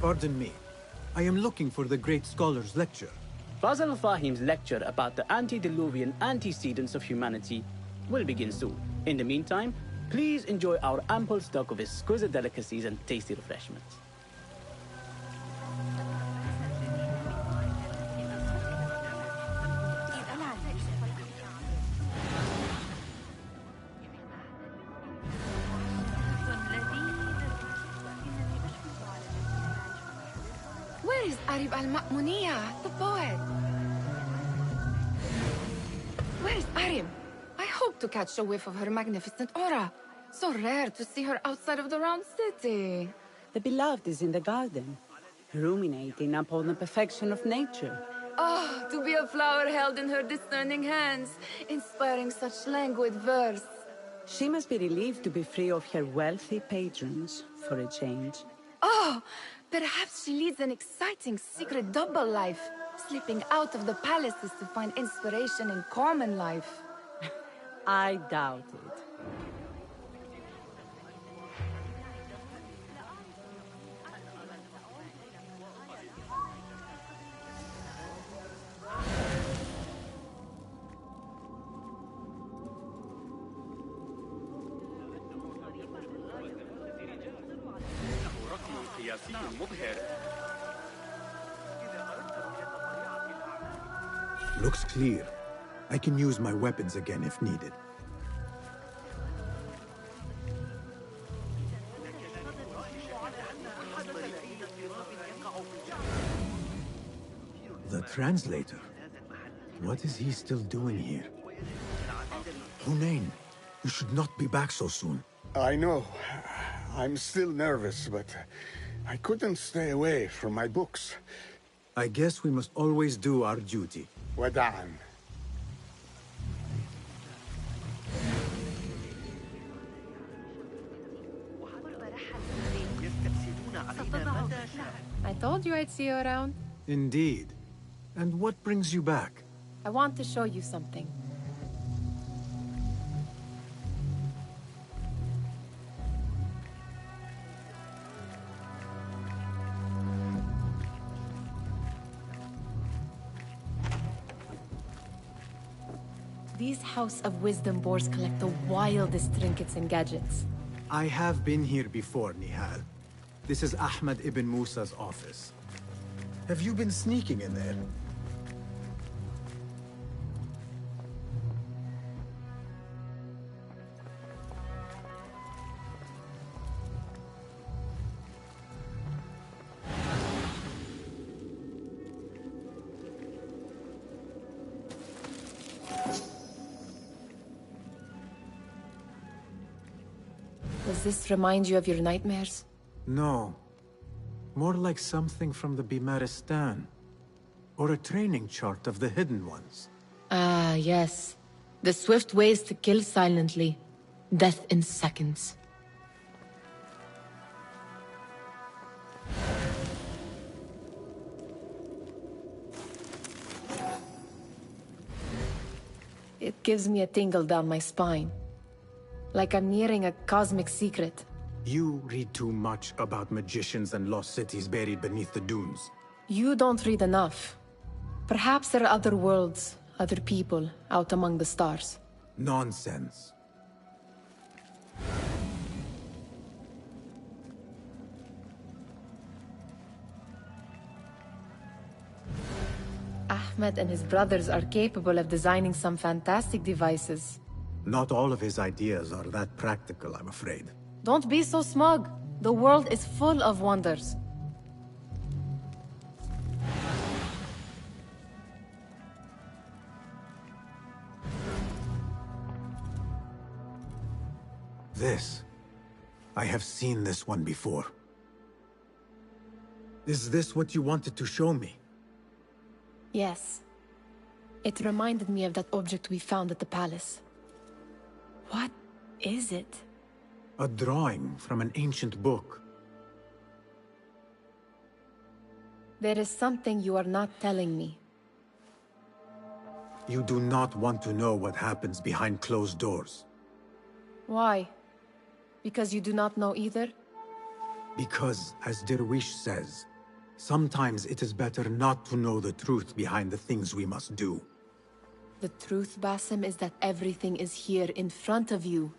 Pardon me. I am looking for the great scholar's lecture. Fazl Fahim's lecture about the antediluvian antecedents of humanity will begin soon. In the meantime, please enjoy our ample stock of exquisite delicacies and tasty refreshments. Where is Arib al-Ma'muniya, the poet? Where is Arib? I hope to catch a whiff of her magnificent aura. So rare to see her outside of the round city. The beloved is in the garden, ruminating upon the perfection of nature. Oh, to be a flower held in her discerning hands, inspiring such languid verse. She must be relieved to be free of her wealthy patrons, for a change. Oh, perhaps she leads an exciting secret double life, slipping out of the palaces to find inspiration in common life. I doubt it. Looks clear. I can use my weapons again if needed. The translator? What is he still doing here? Hunain, you should not be back so soon. I know. I'm still nervous, but I couldn't stay away from my books. I guess we must always do our duty. Wada'an. I told you I'd see you around. Indeed. And what brings you back? I want to show you something. These House of Wisdom boars collect the wildest trinkets and gadgets. I have been here before, Nihal. This is Ahmed ibn Musa's office. Have you been sneaking in there? Does this remind you of your nightmares? No. More like something from the Bimaristan. Or a training chart of the Hidden Ones. Ah, yes. The swift ways to kill silently. Death in seconds. It gives me a tingle down my spine. Like I'm nearing a cosmic secret. You read too much about magicians and lost cities buried beneath the dunes. You don't read enough. Perhaps there are other worlds, other people, out among the stars. Nonsense. Ahmed and his brothers are capable of designing some fantastic devices. Not all of his ideas are that practical, I'm afraid. Don't be so smug. The world is full of wonders. This. I have seen this one before. Is this what you wanted to show me? Yes. It reminded me of that object we found at the palace. What is it? A drawing from an ancient book. There is something you are not telling me. You do not want to know what happens behind closed doors. Why? Because you do not know either? Because, as Derwish says, Sometimes it is better not to know the truth behind the things we must do. The truth, Basim, is that everything is here in front of you.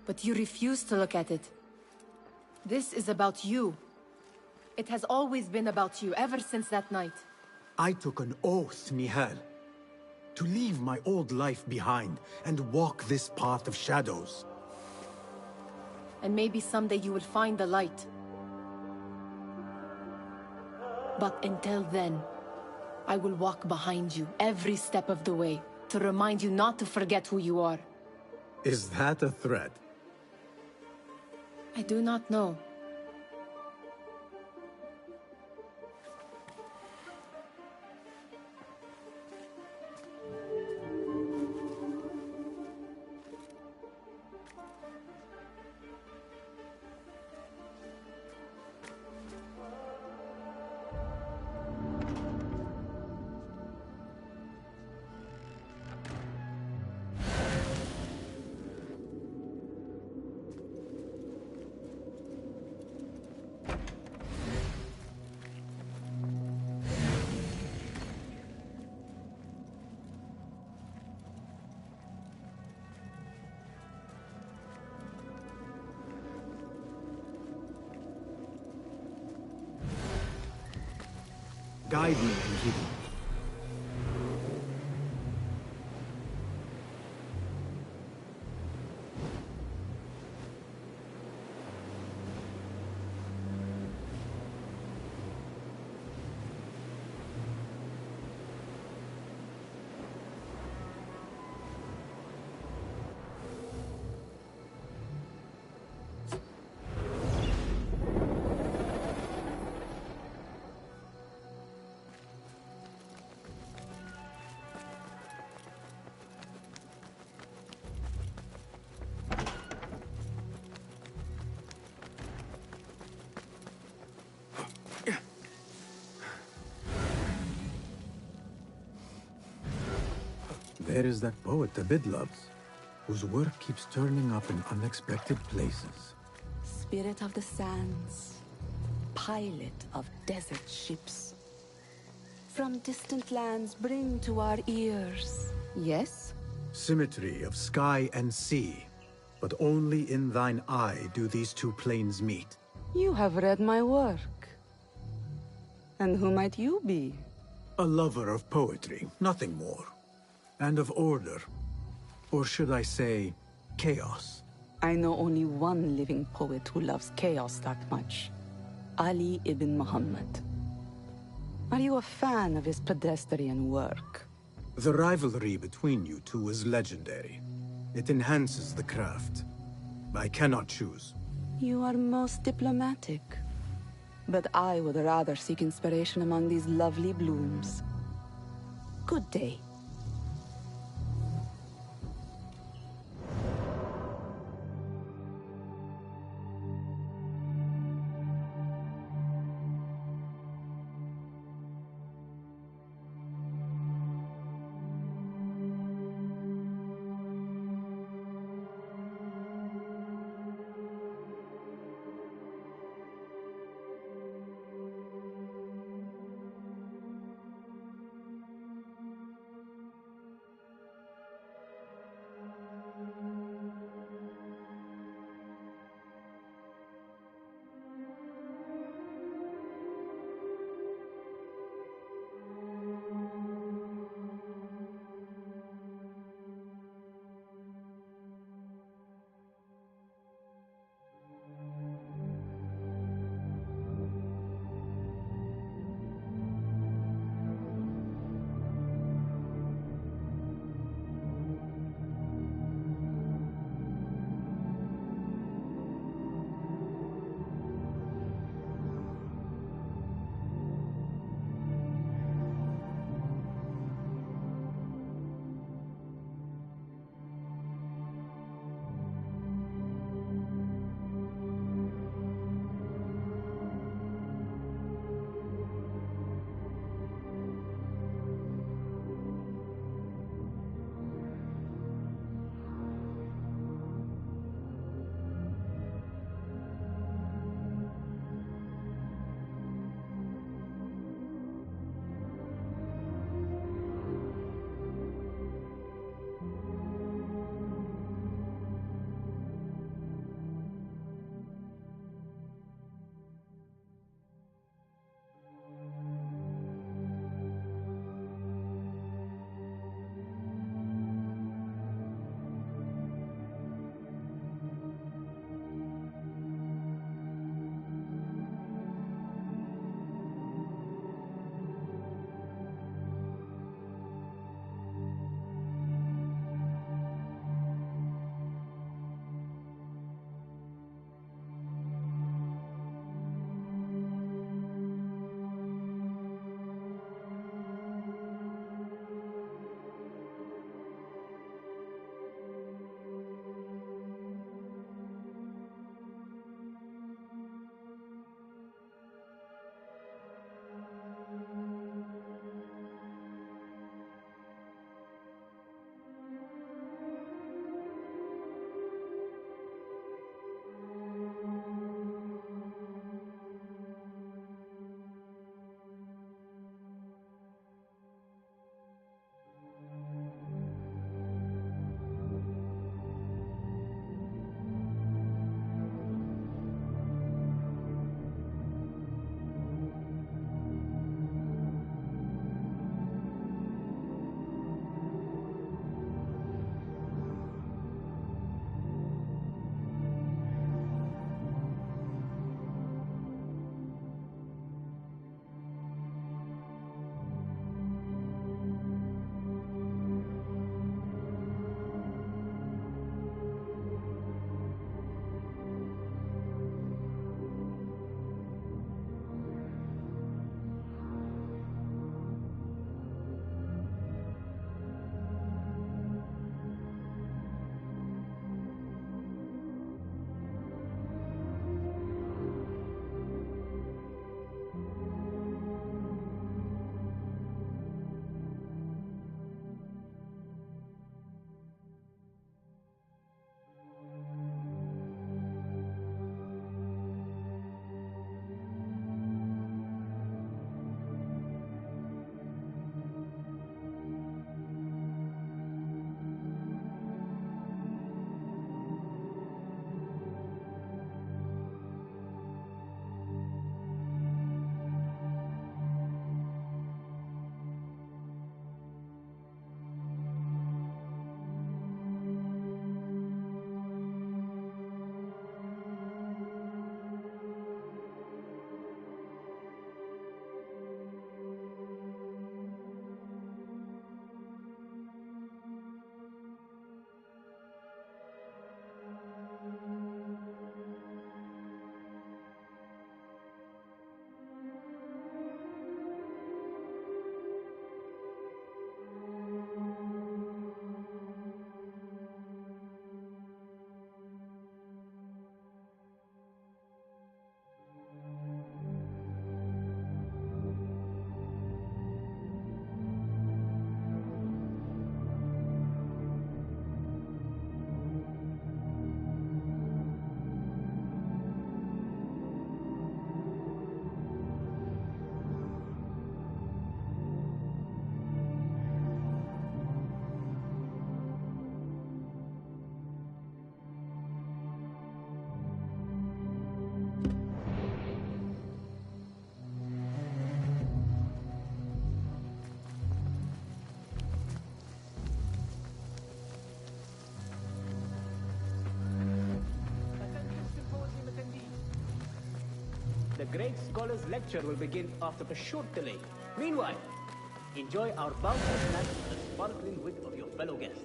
But you refuse to look at it. This is about you. It has always been about you, ever since that night. I took an oath, Nihal, to leave my old life behind and walk this path of shadows. And maybe someday you will find the light. But until then, I will walk behind you every step of the way to remind you not to forget who you are. Is that a threat? I do not know. Guide me, Enkidu. There is that poet Abid loves, whose work keeps turning up in unexpected places. Spirit of the sands, pilot of desert ships. From distant lands bring to our ears. Yes? Symmetry of sky and sea, but only in thine eye do these two planes meet. You have read my work. And who might you be? A lover of poetry, nothing more. And of order. Or should I say, chaos. I know only one living poet who loves chaos that much. Ali ibn Muhammad. Are you a fan of his pedestrian work? The rivalry between you two is legendary. It enhances the craft. I cannot choose. You are most diplomatic. But I would rather seek inspiration among these lovely blooms. Good day. great scholar's lecture will begin after a short delay. Meanwhile, enjoy our bountiful snacks and the sparkling wit of your fellow guests.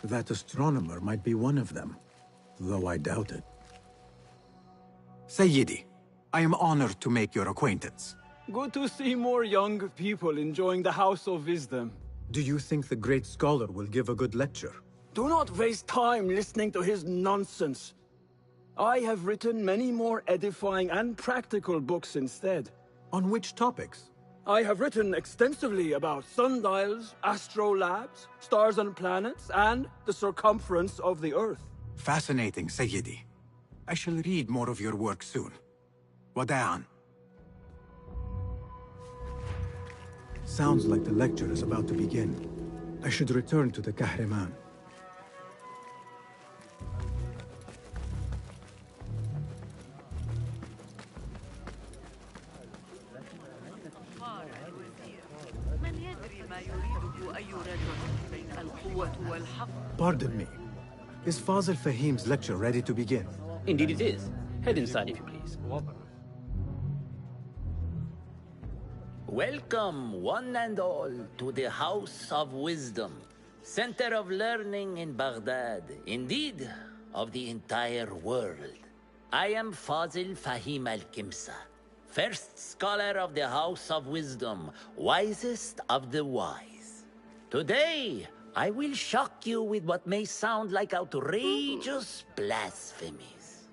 That astronomer might be one of them, though I doubt it. Sayyidi, I am honored to make your acquaintance. Good to see more young people enjoying the House of Wisdom. Do you think the great scholar will give a good lecture? Do not waste time listening to his nonsense. I have written many more edifying and practical books instead. On which topics? I have written extensively about sundials, astrolabes, stars and planets, and the circumference of the Earth. Fascinating, Sayyidi. I shall read more of your work soon. Wada'an. Sounds like the lecture is about to begin. I should return to the Kahraman. Pardon me. Is Fazil Fahim's lecture ready to begin? Indeed it is. Head inside if you please. Welcome, one and all, to the House of Wisdom, center of learning in Baghdad, indeed, of the entire world. I am Fazil Fahim al-Kimsa, first scholar of the House of Wisdom, wisest of the wise. Today, I will shock you with what may sound like outrageous blasphemies.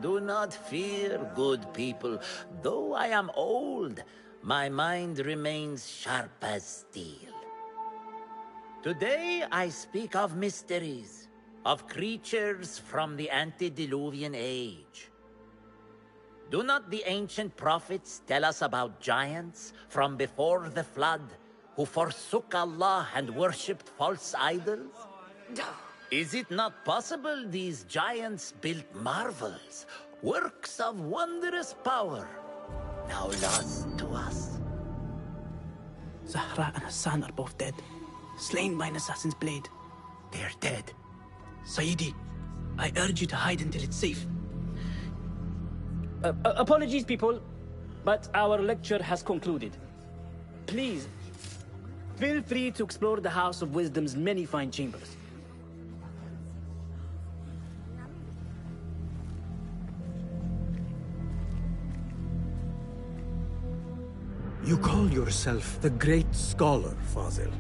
Do not fear, good people. Though I am old, my mind remains sharp as steel. Today I speak of mysteries, of creatures from the antediluvian age. Do not the ancient prophets tell us about giants from before the flood who forsook Allah and worshipped false idols? Is it not possible these giants built marvels, works of wondrous power, now lost to us? Zahra and Hassan are both dead, slain by an assassin's blade. They're dead. Sayyidi, I urge you to hide until it's safe. Apologies, people, but our lecture has concluded. Please, feel free to explore the House of Wisdom's many fine chambers. You call yourself the great scholar, Fazil.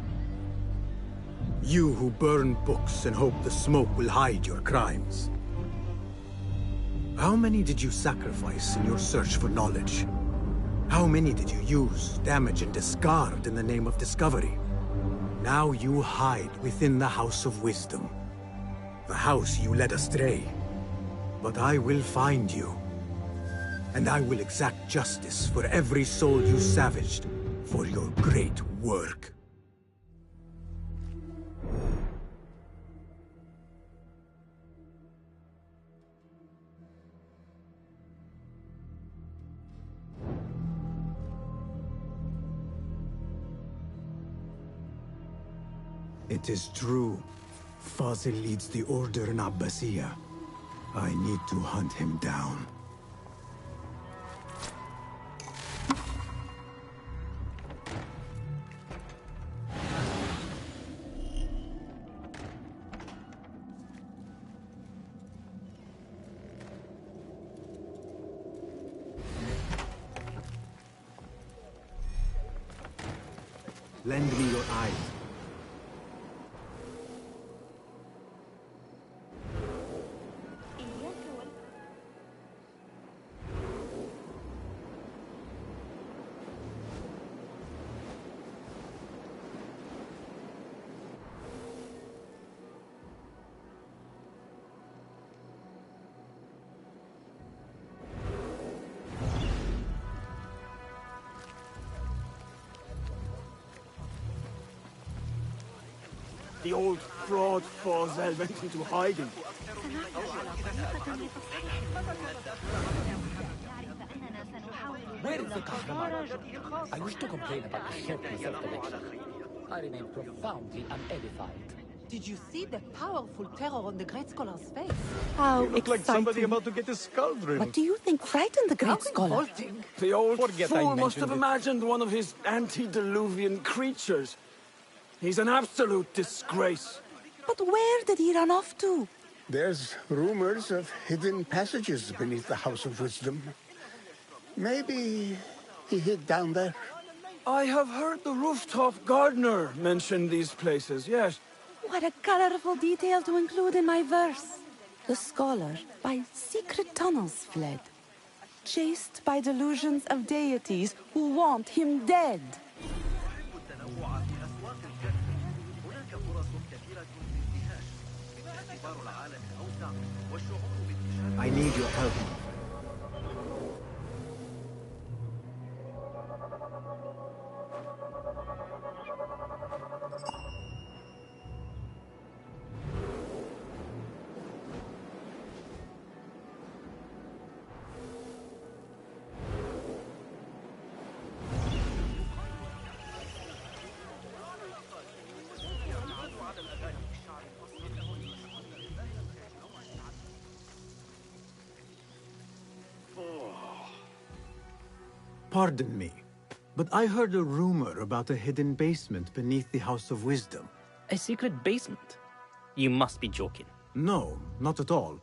You who burn books and hope the smoke will hide your crimes. How many did you sacrifice in your search for knowledge? How many did you use, damage, and discard in the name of discovery? Now you hide within the House of Wisdom. The house you led astray. But I will find you. And I will exact justice for every soul you savaged for your great work. It is true. Fazil leads the Order in Abbasiyah. I need to hunt him down. Lend me your eyes. The old fraud Fazil went into hiding. Where is the Kahraman? I wish to complain about the sharpness of the lecture. I remain profoundly unedified. Did you see the powerful terror on the Great Scholar's face? How You look like somebody about to get his skull drilled. What do you think frightened the Great Scholar? Revolting. The old Forget I fool must have mentioned it. imagined one of his antediluvian creatures. He's an absolute disgrace. But where did he run off to? There's rumors of hidden passages beneath the House of Wisdom. Maybe he hid down there. I have heard the rooftop gardener mention these places, yes. What a colorful detail to include in my verse. The scholar by secret tunnels fled, chased by delusions of deities who want him dead. I need your help. Pardon me, but I heard a rumor about a hidden basement beneath the House of Wisdom. A secret basement? You must be joking. No, not at all.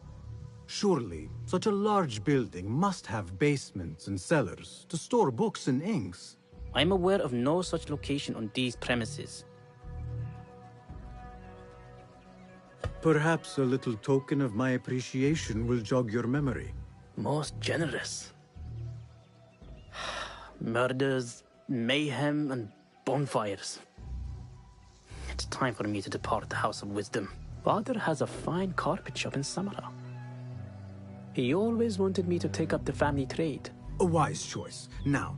Surely, such a large building must have basements and cellars to store books and inks. I'm aware of no such location on these premises. Perhaps a little token of my appreciation will jog your memory. Most generous. Murders, mayhem, and bonfires. It's time for me to depart the House of Wisdom. Father has a fine carpet shop in Samara. He always wanted me to take up the family trade. A wise choice. Now,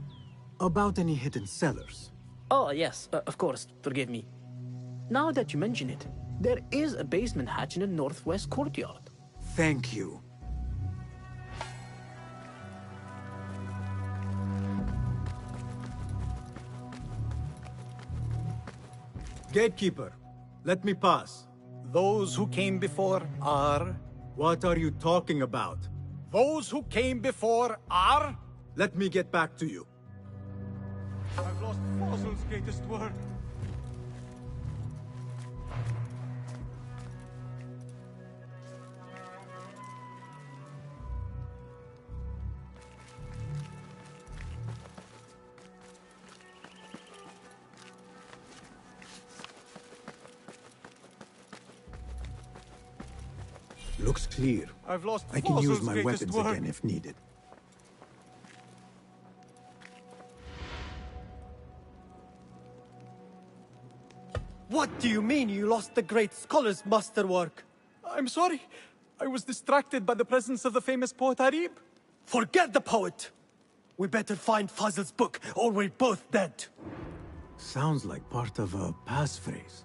about any hidden cellars. Oh, yes, of course, forgive me. Now that you mention it, there is a basement hatch in the northwest courtyard. Thank you. Gatekeeper, let me pass. Those who came before are... What are you talking about? Those who came before are... Let me get back to you. I've lost Fossil's greatest work. Looks clear. I've lost I can use Fossil's my greatest weapons work. again if needed. What do you mean you lost the great scholar's masterwork? I'm sorry. I was distracted by the presence of the famous poet Arib. Forget the poet! We better find Fazl's book, or we're both dead. Sounds like part of a passphrase.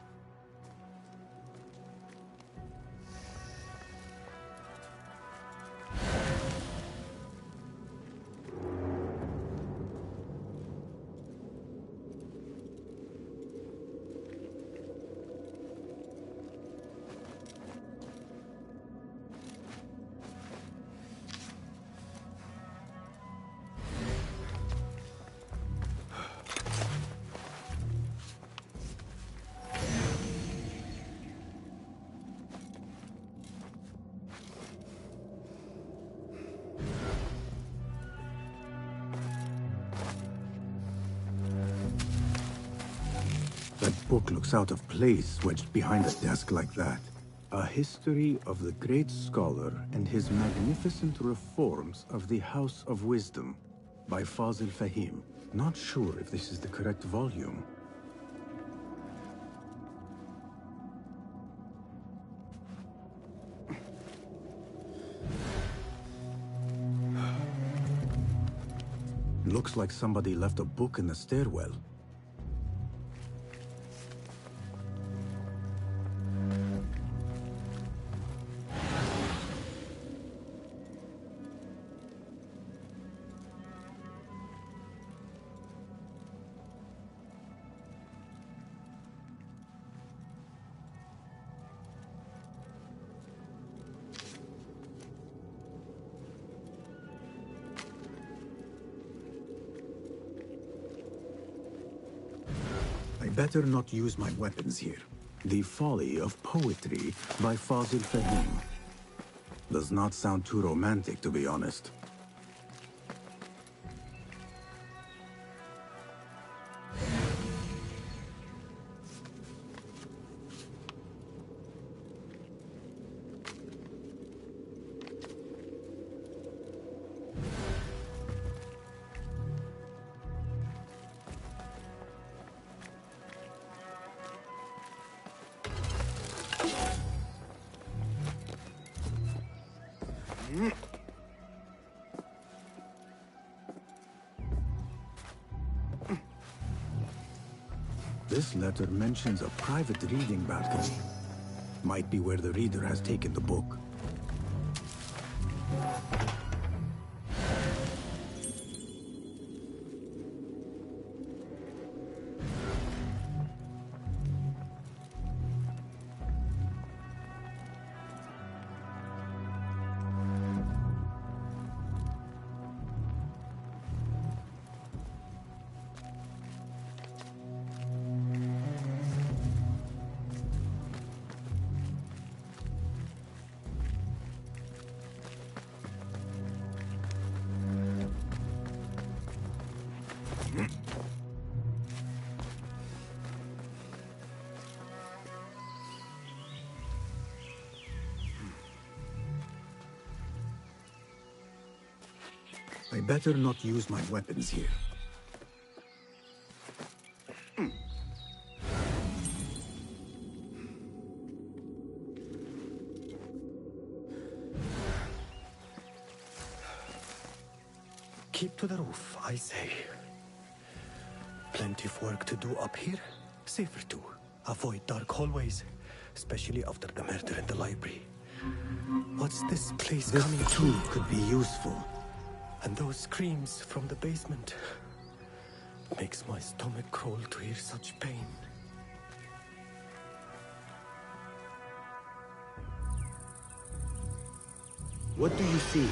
That book looks out of place wedged behind a desk like that. A history of the great scholar and his magnificent reforms of the House of Wisdom by Fazil Fahim. Not sure if this is the correct volume. Looks like somebody left a book in the stairwell. better not use my weapons here. The Folly of Poetry by Fazil Fahim. Does not sound too romantic, to be honest. This letter mentions a private reading balcony. Might be where the reader has taken the book. I better not use my weapons here. Keep to the roof, I say. Plenty of work to do up here. Safer too. Avoid dark hallways, especially after the murder in the library. What's this place coming to? This too could be useful. And those screams from the basement. Makes my stomach crawl to hear such pain. What do you see?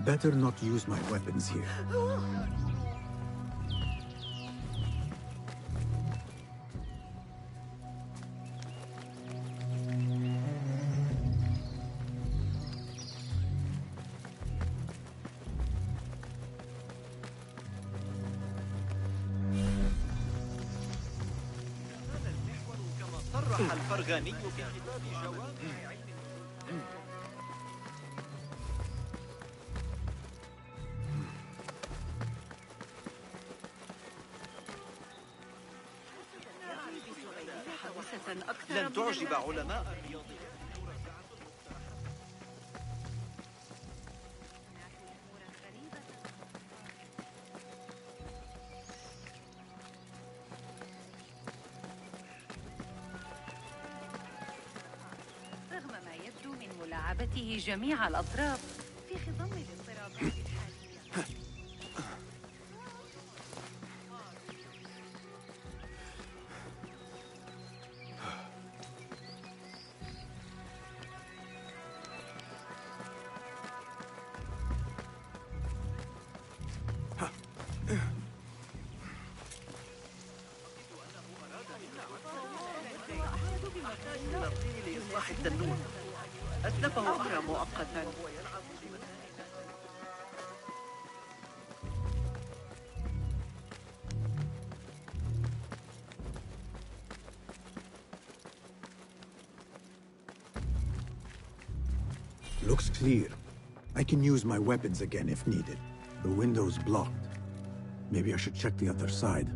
better not use my weapons here. صرح الفرغاني في كتاب جوامع لن تعجب علماء الرياضيات. رغم ما يبدو من ملاعبته جميع الأطراف في خضم الاضطرابات الحالية. لإصلاح التنور أتلفه أرى مؤقتا. Looks clear. I can use my weapons again if needed. The window's blocked. Maybe I should check the other side.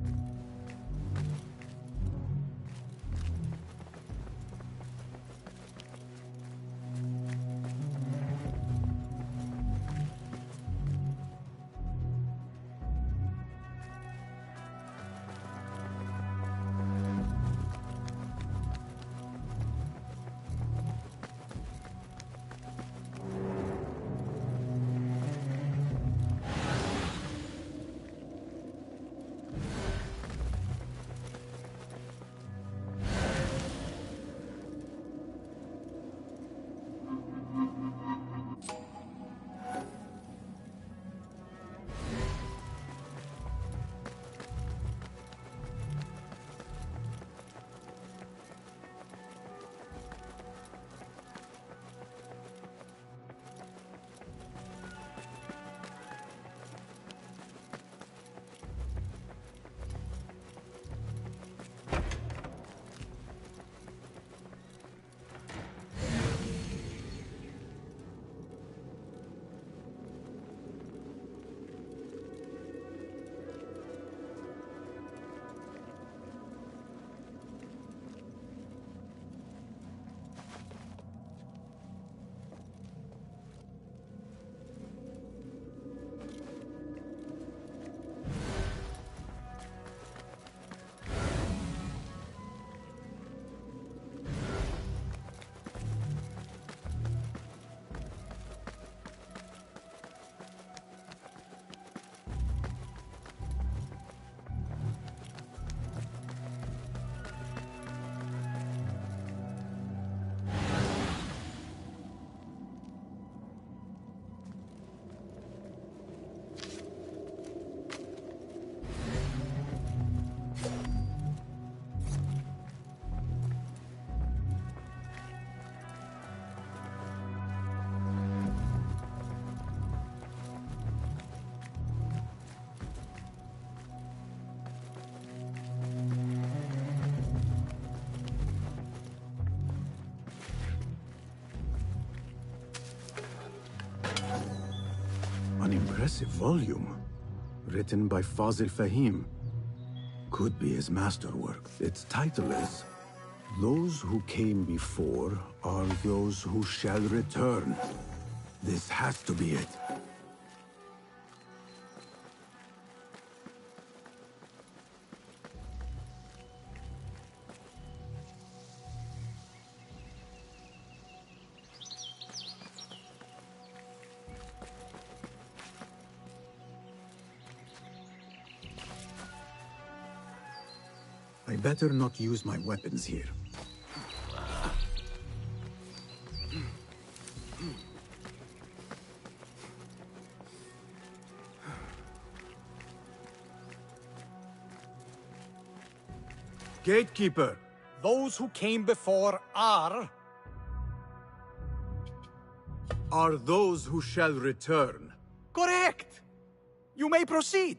An impressive volume, written by Fazil Fahim. Could be his masterwork. Its title is, "Those who came before are those who shall return." This has to be it. I better not use my weapons here. Gatekeeper. Those who came before are those who shall return. correct. You may proceed.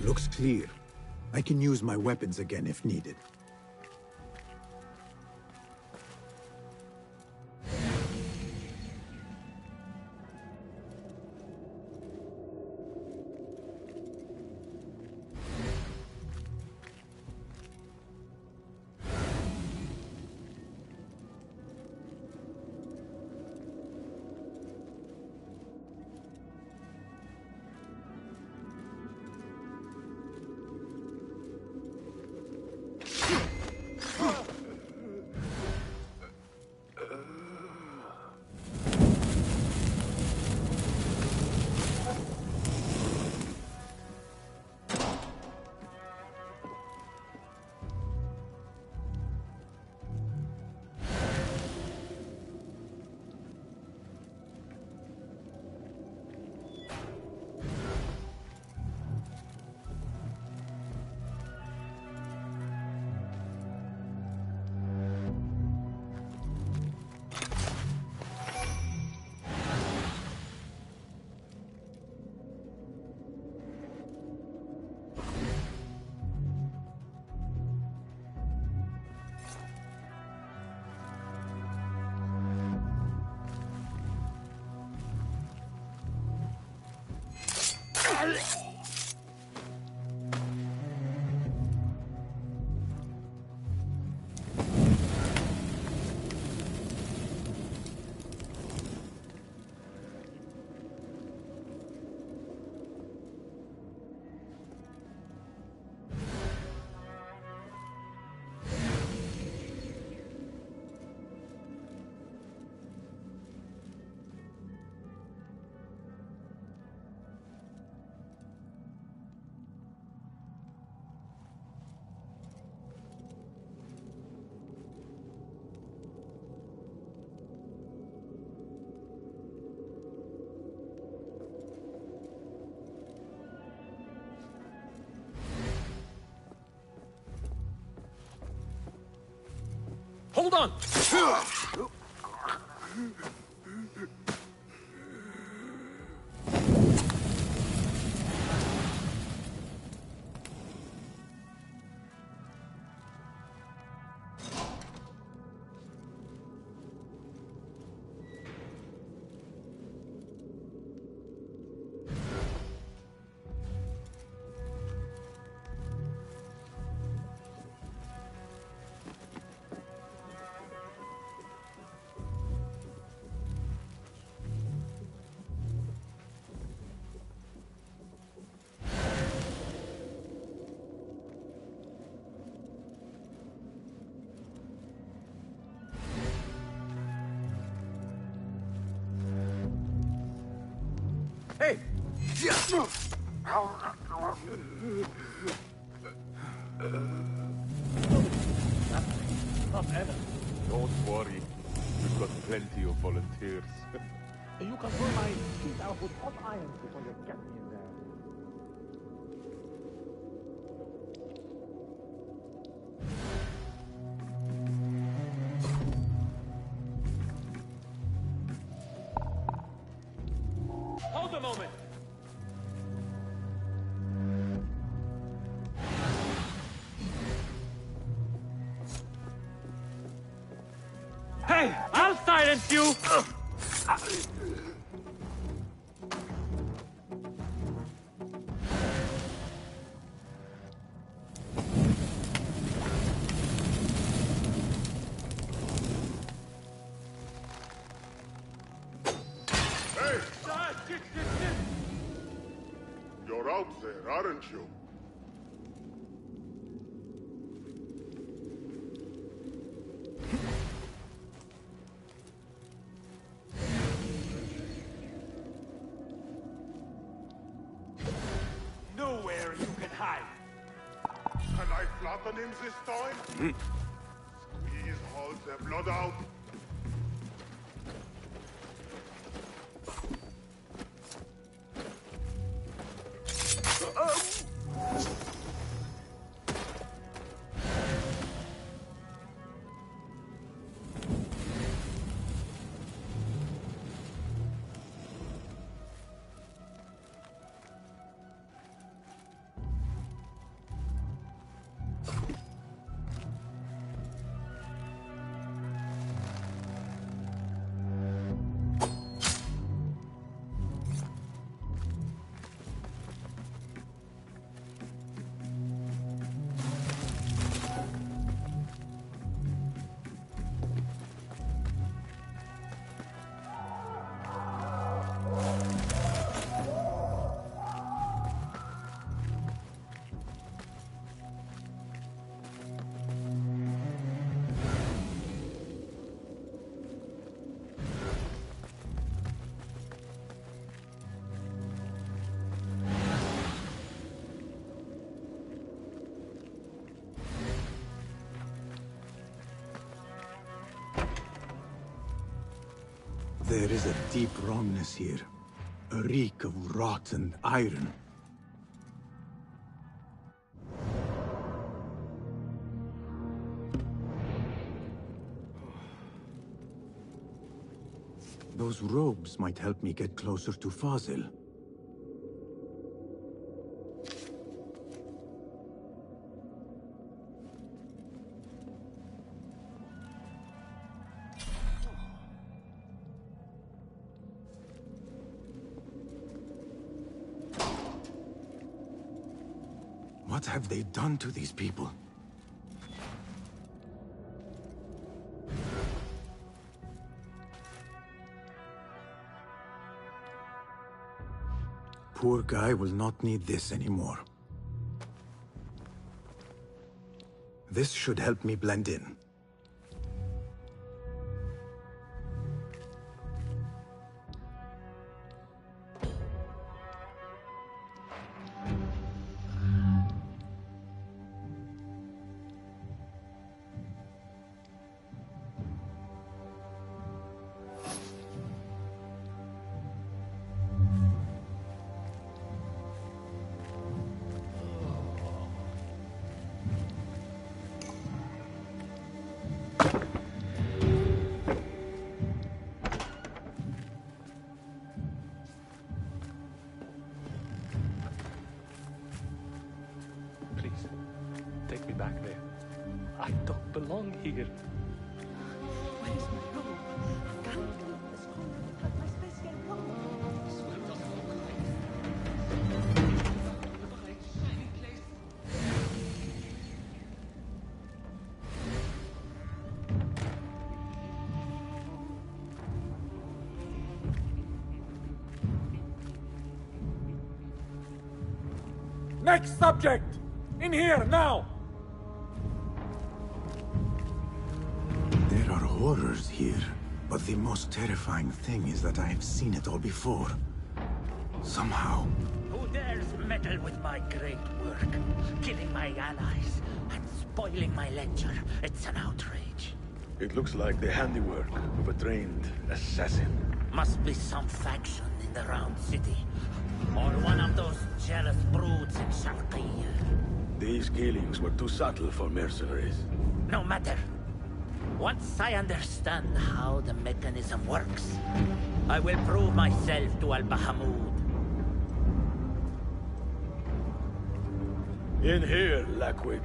Looks clear. I can use my weapons again if needed. Hold on! Hey! Don't worry. We've got plenty of volunteers. You can pull my feet out with hot irons before you get me in there. a moment! Hey! I'll silence you! You're out there, aren't you? Nowhere you can hide. Can I flatten him this time? Squeeze all the blood out. There is a deep wrongness here. A reek of rotten iron. Those robes might help me get closer to Fazil. What have they done to these people? Poor guy will not need this anymore. This should help me blend in. Take me back there. I don't belong here. Where's my room? I've got to clean this room. Let my space get warm. This well doesn't look right. Shining place. Next subject! In here, now! There are horrors here, but the most terrifying thing is that I have seen it all before. Somehow. Who dares meddle with my great work? Killing my allies and spoiling my lecture. It's an outrage. It looks like the handiwork of a trained assassin. Must be some faction in the Round City. Or one of those jealous broods in Sharqiyya. These killings were too subtle for mercenaries. No matter. Once I understand how the mechanism works, I will prove myself to Al-Bahamud. In here, Lackwit.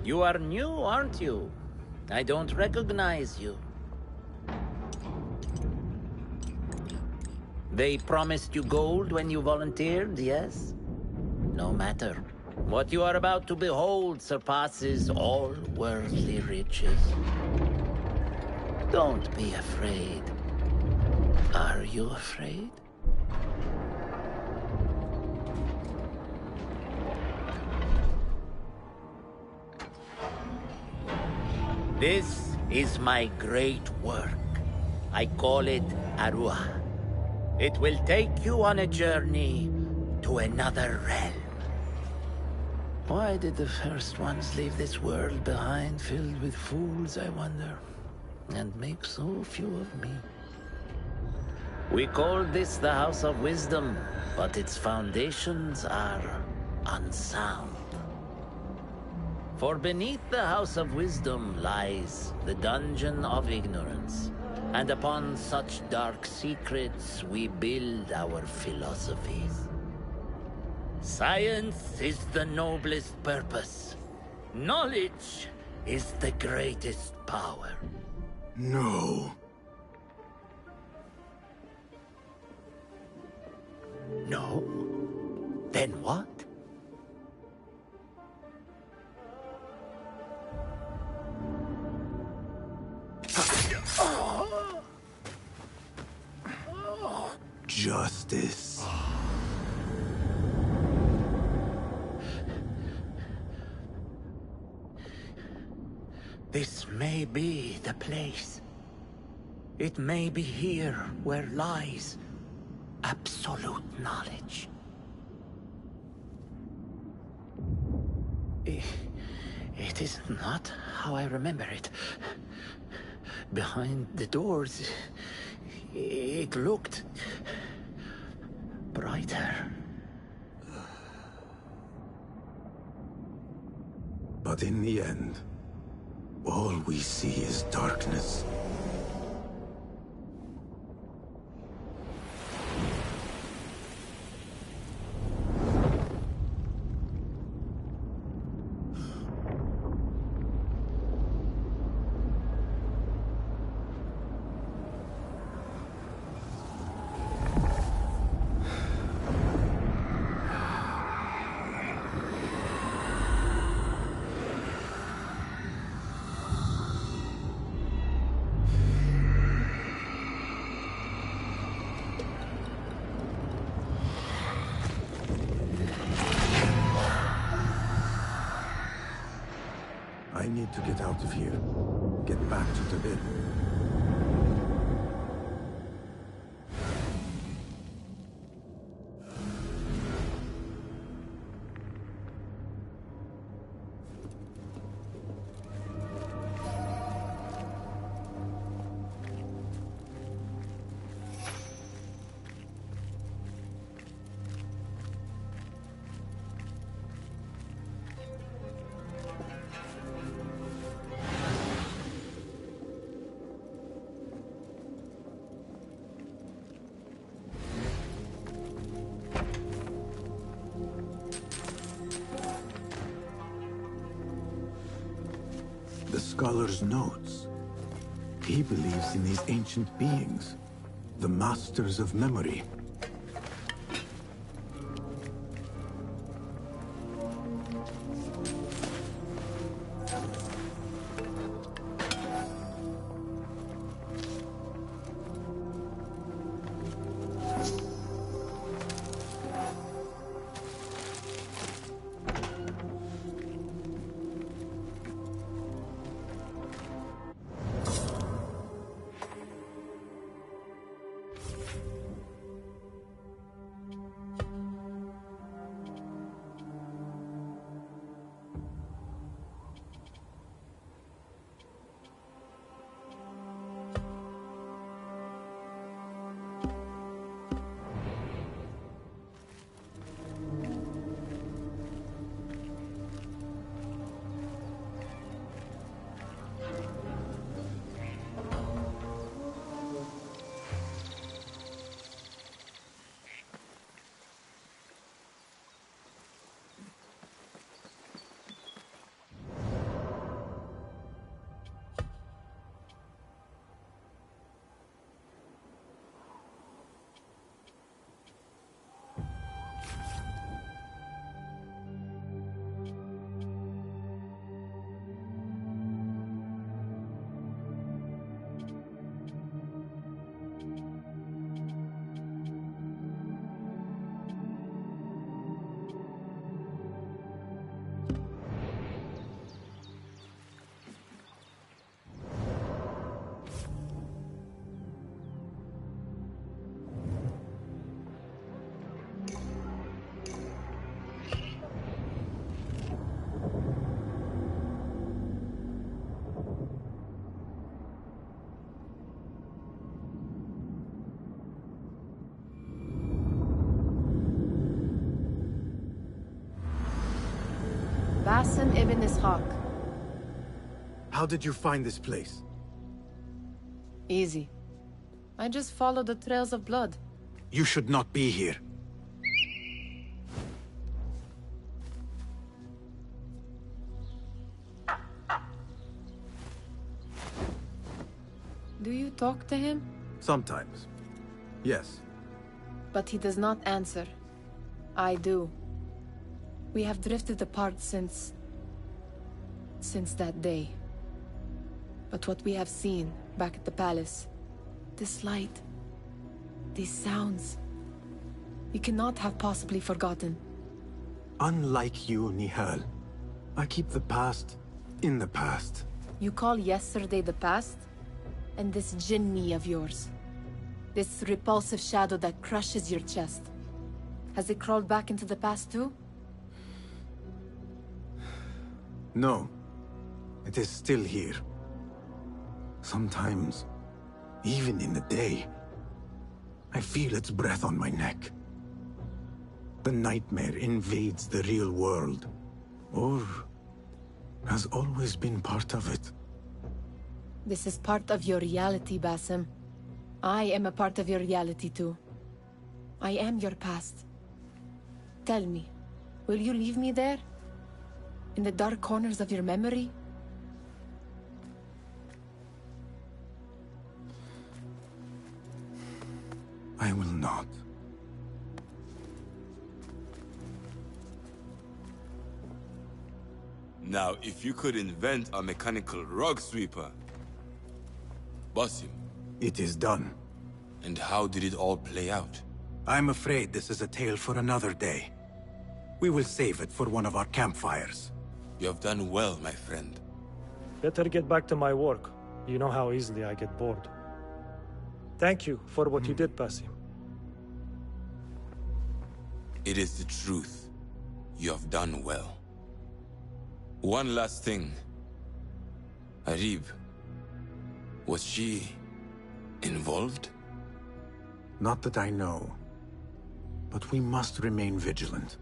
You are new, aren't you? I don't recognize you. They promised you gold when you volunteered, yes? No matter. What you are about to behold surpasses all worldly riches. Don't be afraid. Are you afraid? This is my great work. I call it Arua. It will take you on a journey to another realm. Why did the first ones leave this world behind, filled with fools, I wonder, and make so few of me? We called this the House of Wisdom, but its foundations are unsound. For beneath the House of Wisdom lies the Dungeon of Ignorance, and upon such dark secrets we build our philosophies. Science is the noblest purpose. Knowledge is the greatest power. No. No? Then what? Justice. This may be the place. It may be here where lies absolute knowledge. It is not how I remember it. Behind the doors, it looked brighter. But in the end, all we see is darkness. I need to get out of here. Get back to the bed. The scholar's notes. He believes in these ancient beings, the masters of memory. Ibn Ishaq. How did you find this place? Easy. I just followed the trails of blood. You should not be here. Do you talk to him? Sometimes. Yes. But he does not answer. I do. We have drifted apart since that day. But what we have seen back at the palace, this light, these sounds, we cannot have possibly forgotten. Unlike you, Nihal, I keep the past in the past. You call yesterday the past? And this jinni of yours, this repulsive shadow that crushes your chest, has it crawled back into the past too? No. It is still here. Sometimes, even in the day, I feel its breath on my neck. The nightmare invades the real world, or has always been part of it. This is part of your reality, Basim. I am a part of your reality too. I am your past. Tell me, will you leave me there? In the dark corners of your memory? I will not. Now, if you could invent a mechanical rug sweeper, Basim. It is done. And how did it all play out? I'm afraid this is a tale for another day. We will save it for one of our campfires. You have done well, my friend. Better get back to my work. You know how easily I get bored. Thank you for what you did, Basim. It is the truth. You have done well. One last thing. Arib, was she involved? Not that I know. But we must remain vigilant.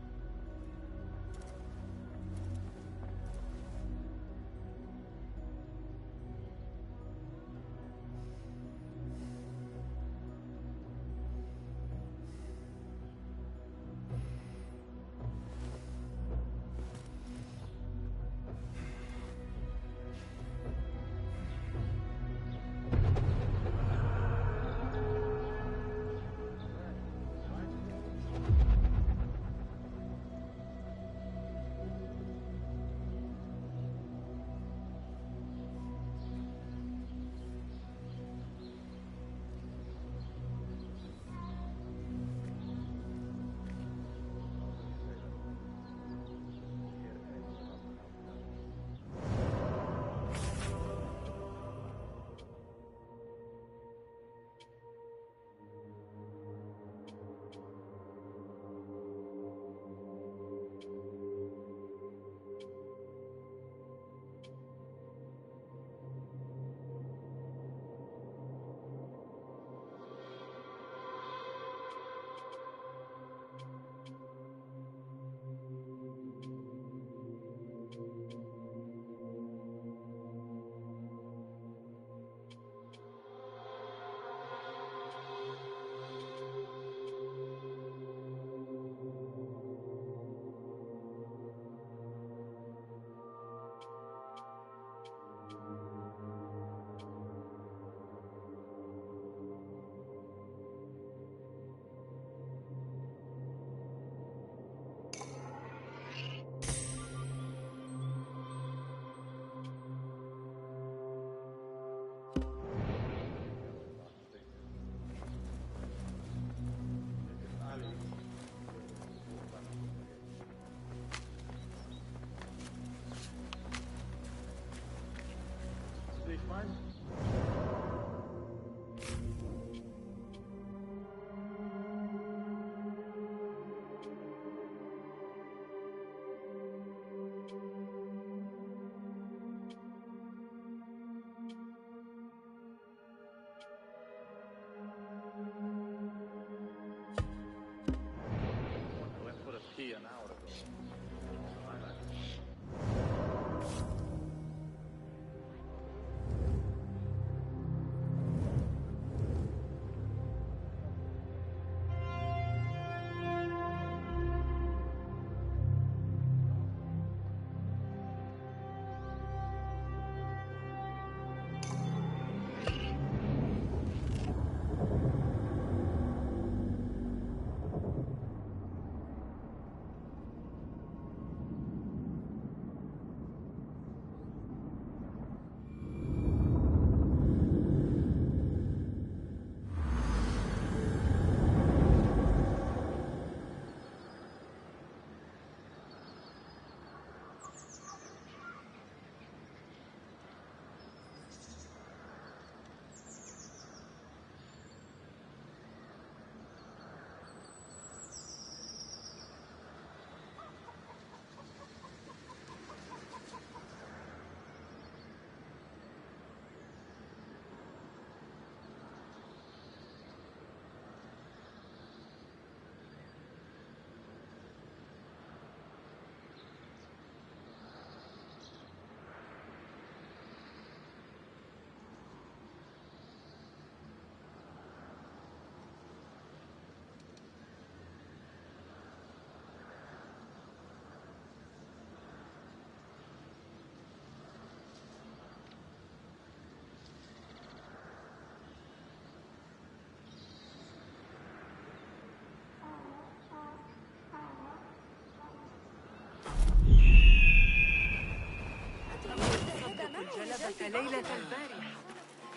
قصة ليلة البارحة.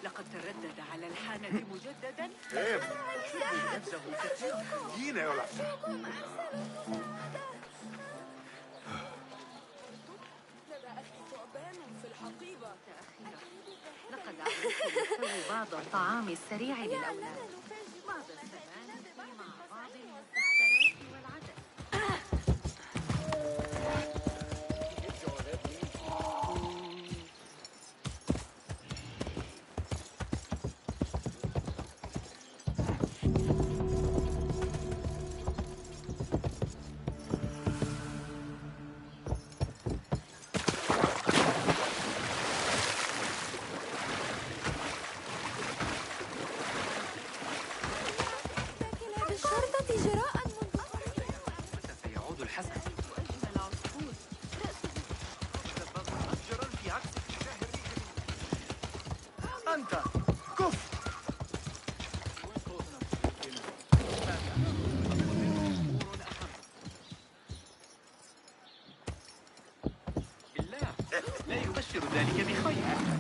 لقد تردد على الحانة مجددا. يحب نفسه كثيرا. جينا يا لقد عرفت نسوي بعض الطعام السريع للأولاد. بعض الزبائن مع بعض المكسرات والعدس. أنت كف. بالله لا يبشر ذلك بخير.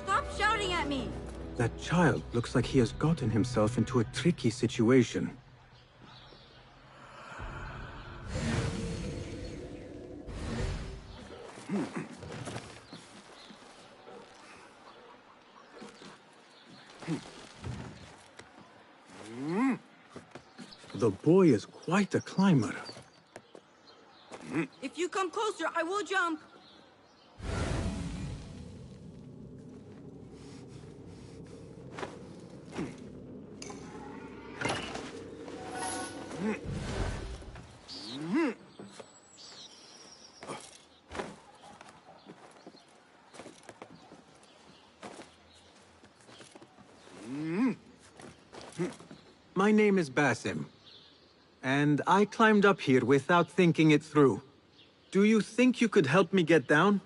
Stop shouting at me! That child looks like he has gotten himself into a tricky situation. The boy is quite a climber. If you come closer, I will jump! My name is Basim, and I climbed up here without thinking it through. Do you think you could help me get down?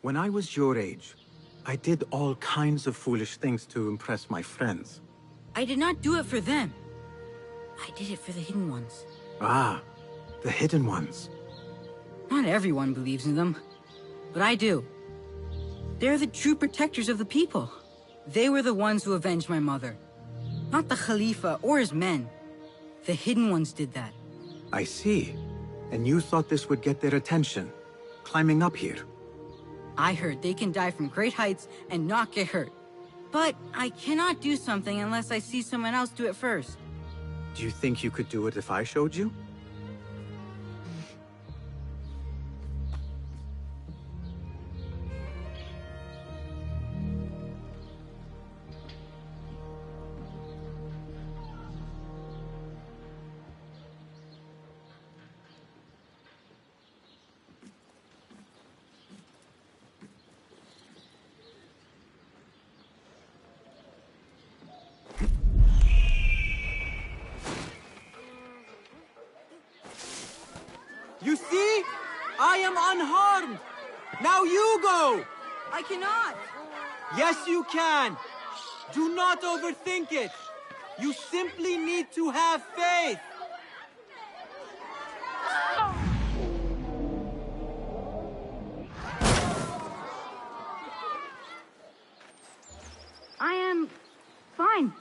When I was your age, I did all kinds of foolish things to impress my friends. I did not do it for them. I did it for the hidden ones. Ah, the hidden ones. Not everyone believes in them, but I do. They're the true protectors of the people. They were the ones who avenged my mother. Not the Khalifa or his men. The hidden ones did that. I see. And you thought this would get their attention, climbing up here. I heard they can die from great heights and not get hurt. But I cannot do something unless I see someone else do it first. Do you think you could do it if I showed you? You see? I am unharmed! Now you go! I cannot! Yes, you can! Do not overthink it! You simply need to have faith! I am... fine.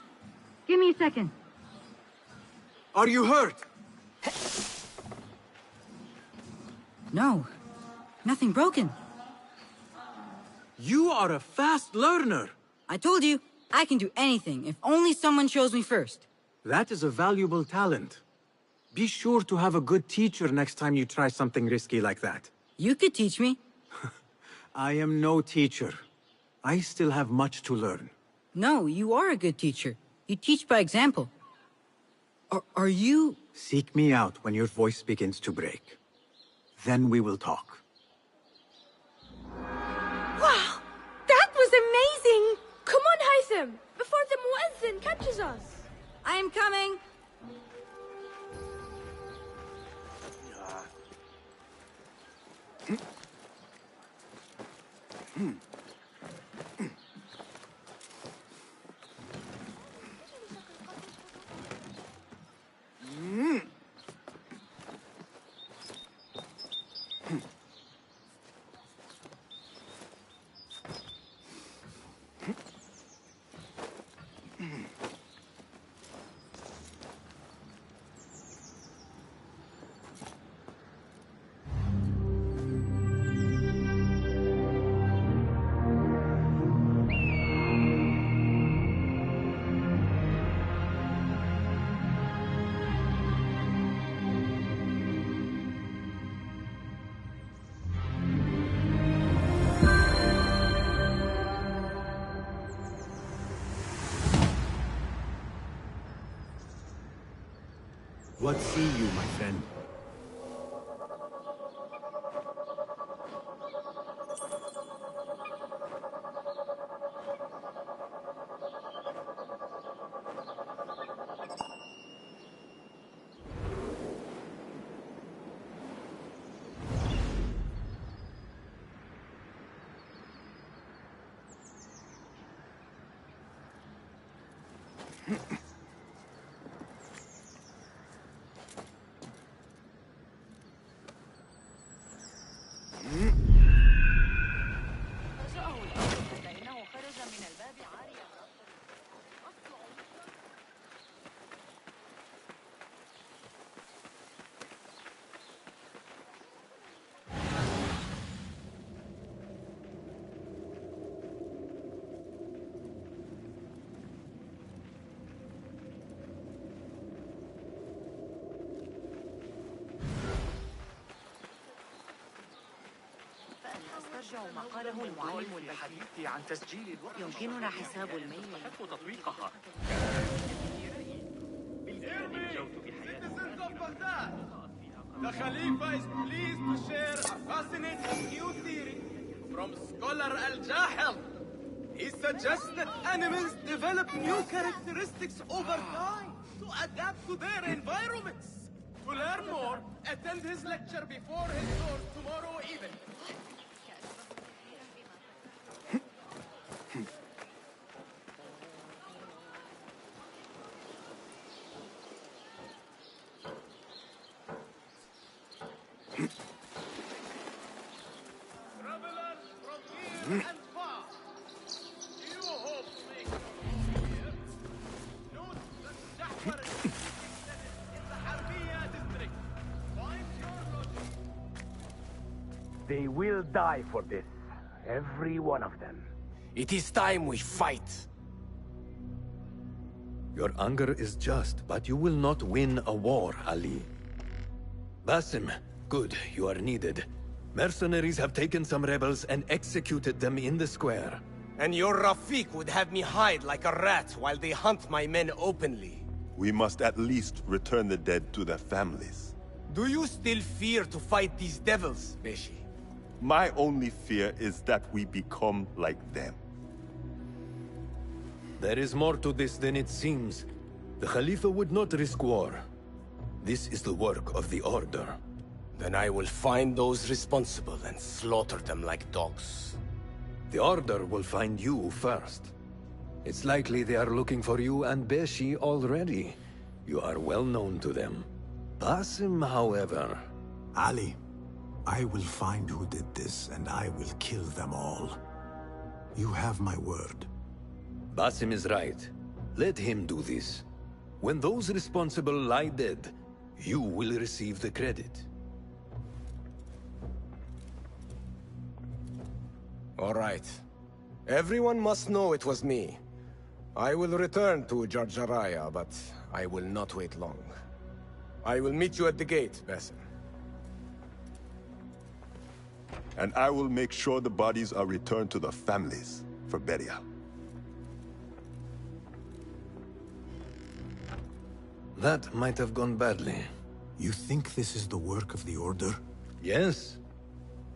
Give me a second. Are you hurt? No. Nothing broken. You are a fast learner. I told you, I can do anything if only someone shows me first. That is a valuable talent. Be sure to have a good teacher next time you try something risky like that. You could teach me. I am no teacher. I still have much to learn. No, you are a good teacher. You teach by example. Are you... Seek me out when your voice begins to break. Then we will talk. Wow! That was amazing! Come on, Haytham! Before the Muezzin catches us! I am coming! What see you, my friend? يرجع ما قاله المعلم الحديث عن تسجيل الوقت. يمكننا حساب الميل وتطبيقها. The Khalifa is pleased to share a fascinating new theory from scholar Al-Jahil. He suggests that animals develop new characteristics over time to adapt to their environments. To learn more, attend his lecture before his doors tomorrow evening. Travelers from near and far, do you hope to make it here? Note that Jahwar is in the Harbiya district. Find your lodging. They will die for this. Every one of them. It is time we fight. Your anger is just, but you will not win a war, Ali. Basim, good, you are needed. Mercenaries have taken some rebels and executed them in the square. And your Rafiq would have me hide like a rat while they hunt my men openly. We must at least return the dead to their families. Do you still fear to fight these devils, Beshi? My only fear is that we become like them. There is more to this than it seems. The Khalifa would not risk war. This is the work of the Order. Then I will find those responsible and slaughter them like dogs. The Order will find you first. It's likely they are looking for you and Beshi already. You are well known to them. Basim, however... Ali, I will find who did this, and I will kill them all. You have my word. Basim is right. Let him do this. When those responsible lie dead, you will receive the credit. All right. Everyone must know it was me. I will return to Jarjaraya, but I will not wait long. I will meet you at the gate, Basim. And I will make sure the bodies are returned to the families for burial. That might have gone badly. You think this is the work of the Order? Yes.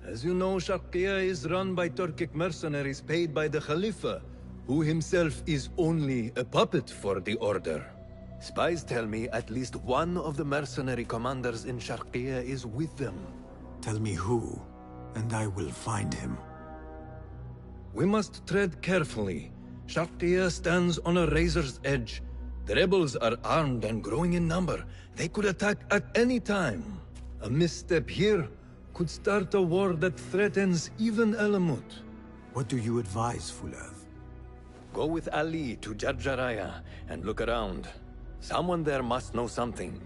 As you know, Sharqiya is run by Turkic mercenaries paid by the Khalifa, who himself is only a puppet for the Order. Spies tell me at least one of the mercenary commanders in Sharqiya is with them. Tell me who, and I will find him. We must tread carefully. Sharqiya stands on a razor's edge. The rebels are armed and growing in number. They could attack at any time. A misstep here could start a war that threatens even Alamut. What do you advise, Fulad? Go with Ali to Jarjaraya and look around. Someone there must know something.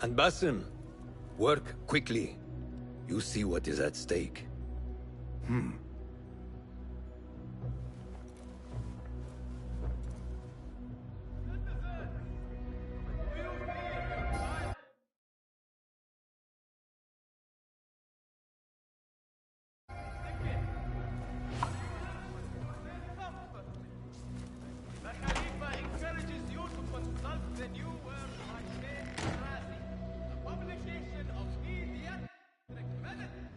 And Basim, work quickly. You see what is at stake. The Khalifa encourages you to consult the new work by Sheikh Razi, a publication of pediatric medicine.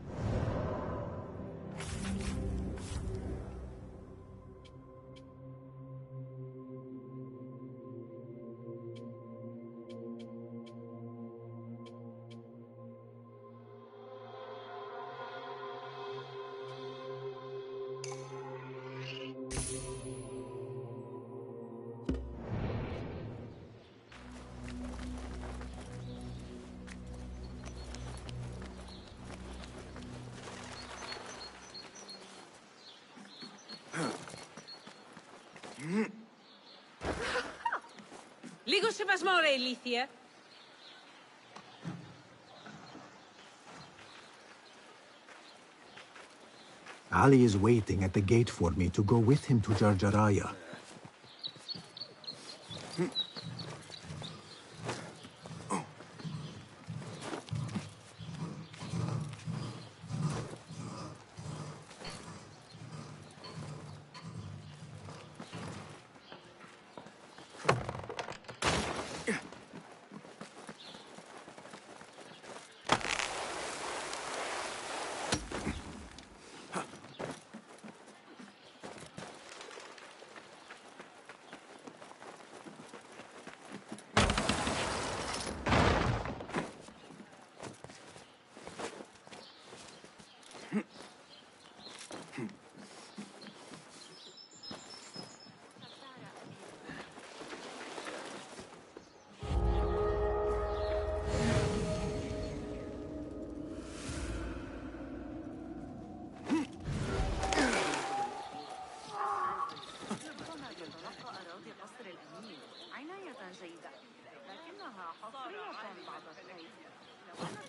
Λίγο σεβασμό, ρε ηλίθιε. Ali is waiting at the gate for me to go with him to Jarjaraya.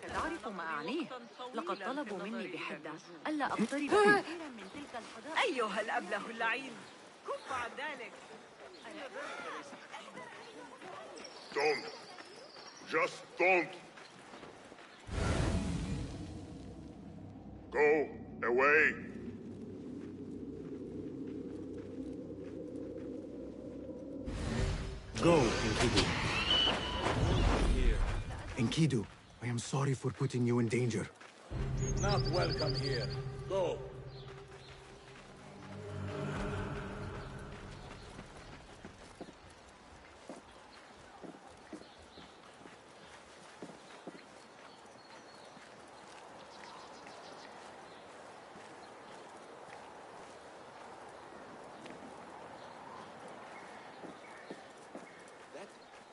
تعرف ما أعنيه؟ لقد طلبوا مني بحدة ألا أقترب كثيرا من تلك الحدائق. أيها الأبله اللعين، كف عن ذلك. Don't. Just don't. Go away. Go, Enkidu. Enkidu, I am sorry for putting you in danger. Not welcome here. Go.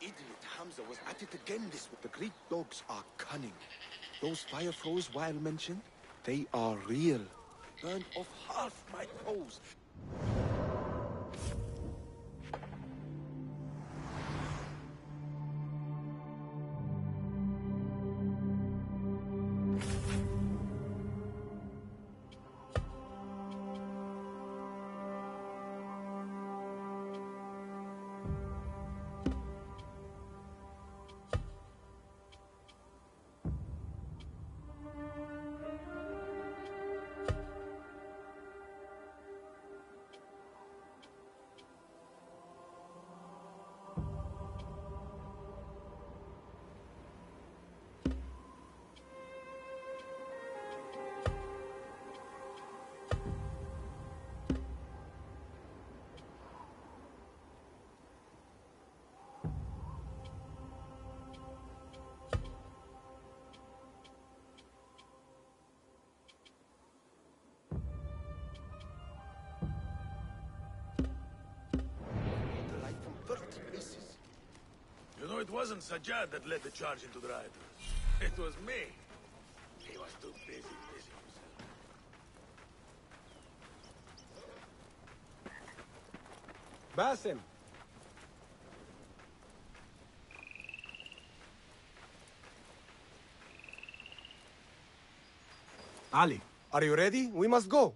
Idiot Hamza was at it again this week. The Greek dogs are cunning. Those fire throws Weil mentioned, they are real. Burned off half my toes. it wasn't Sajjad that led the charge into the rioters. It was me. He was too busy himself. Basim! Ali. Are you ready? We must go.